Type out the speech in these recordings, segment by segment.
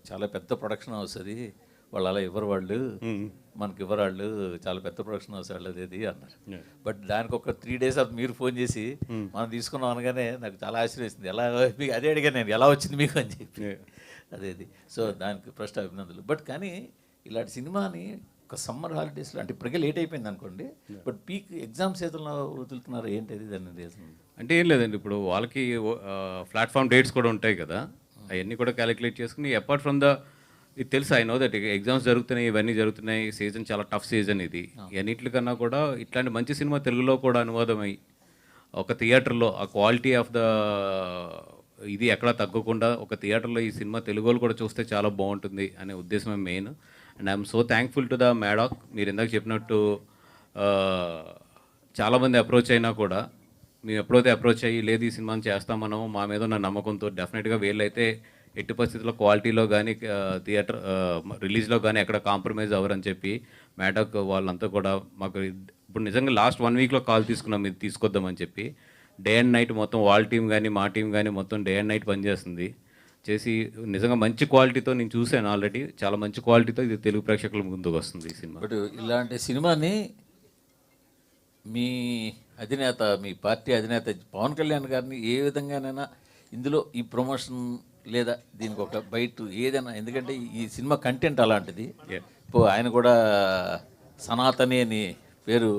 చాలా పెద్ద production house అది, వాళ్ళు అలా ఇవ్వరు, వాళ్ళు మనకి ఇవ్వరు, వాళ్ళు చాలా పెద్ద ప్రొడక్షన్ హౌస్ వాళ్ళది అది అన్నారు. బట్ దానికి ఒక 3 days మీరు ఫోన్ చేసి మనం తీసుకున్నాం అనగానే నాకు చాలా ఆశ్చర్యం వేసింది. ఎలా మీకు అదే అడిగాను నేను, ఎలా వచ్చింది మీకు అని చెప్పి. అదేది సో దానికి ఫస్ట్ అభినందనలు. బట్ కానీ ఇలాంటి సినిమాని ఒక సమ్మర్ హాలిడేస్లో అంటే ఇప్పటికే లేట్ అయిపోయింది అనుకోండి, బట్ పీక్ ఎగ్జామ్ సీజన్లో వదులుతున్నారు, ఏంటి దాని రీజన్? అంటే ఏం లేదండి, ఇప్పుడు వాళ్ళకి ప్లాట్ఫామ్ డేట్స్ కూడా ఉంటాయి కదా, అవన్నీ కూడా క్యాలిక్యులేట్ చేసుకుని అపార్ట్ ఫ్రమ్ ద ఇది తెలుసు, ఐ నో దట్ ఎగ్జామ్స్ జరుగుతున్నాయి, ఇవన్నీ జరుగుతున్నాయి, సీజన్ చాలా టఫ్ సీజన్ ఇది. అన్నిటికన్నా కూడా ఇట్లాంటి మంచి సినిమా తెలుగులో కూడా అనువాదమై ఒక థియేటర్లో ఆ క్వాలిటీ ఆఫ్ ద ఇది ఎక్కడా తగ్గకుండా ఒక థియేటర్లో ఈ సినిమా తెలుగు వాళ్ళు కూడా చూస్తే చాలా బాగుంటుంది అనే ఉద్దేశమే main. And I'm so thankful to the Maddock. మీరు ఇందాక చెప్పినట్టు చాలామంది అప్రోచ్ అయినా కూడా మేము ఎప్పుడైతే అప్రోచ్ అయ్యి లేదు ఈ సినిమాని చేస్తామనో మా మీద ఉన్న నమ్మకంతో డెఫినెట్గా వీళ్ళైతే ఎట్టి పరిస్థితుల్లో క్వాలిటీలో కానీ థియేటర్ రిలీజ్లో కానీ ఎక్కడ కాంప్రమైజ్ అవ్వరని చెప్పి మ్యాడాక్ వాళ్ళంతా కూడా మాకు ఇప్పుడు నిజంగా లాస్ట్ 1 weekలో కాల్ తీసుకున్నాం ఇది తీసుకొద్దామని చెప్పి. డే అండ్ నైట్ మొత్తం వాళ్ళ టీం కానీ మా టీం కానీ మొత్తం డే అండ్ నైట్ పనిచేస్తుంది చేసి నిజంగా మంచి క్వాలిటీతో నేను చూశాను ఆల్రెడీ, చాలా మంచి క్వాలిటీతో ఇది తెలుగు ప్రేక్షకుల ముందుకు వస్తుంది ఈ సినిమా. బట్ ఇలాంటి సినిమాని మీ అధినేత, మీ పార్టీ అధినేత పవన్ కళ్యాణ్ గారిని ఏ విధంగానైనా ఇందులో ఈ ప్రమోషన్ లేదా దీనికి ఒక బయట ఏదైనా, ఎందుకంటే ఈ సినిమా కంటెంట్ అలాంటిది. ఇప్పుడు ఆయన కూడా సనాతని అని పేరు,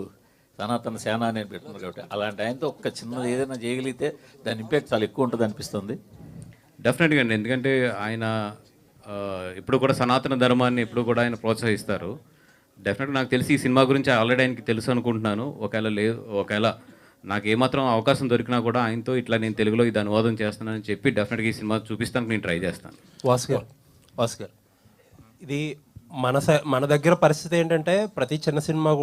సనాతన సేన అని పెట్టుకున్నారు కాబట్టి అలాంటి ఆయనతో ఒక చిన్నది ఏదైనా చేయగలిగితే దాని ఇంపాక్ట్ చాలా ఎక్కువ ఉంటుంది అనిపిస్తుంది. డెఫినెట్గా అండి, ఎందుకంటే ఆయన ఇప్పుడు కూడా సనాతన ధర్మాన్ని ఇప్పుడు కూడా ఆయన ప్రోత్సహిస్తారు. డెఫినెట్గా నాకు తెలిసి ఈ సినిమా గురించి ఆల్రెడీ ఆయనకి తెలుసు అనుకుంటున్నాను. ఒకవేళ నాకు ఏమాత్రం అవకాశం దొరికినా కూడా ఆయనతో ఇట్లా నేను తెలుగులో ఇది అనువాదం చేస్తానని చెప్పి డెఫినెట్గా ఈ సినిమా చూపిస్తానికి నేను ట్రై చేస్తాను. వాసు గారు ఇది మన దగ్గర పరిస్థితి ఏంటంటే ప్రతి చిన్న సినిమా కూడా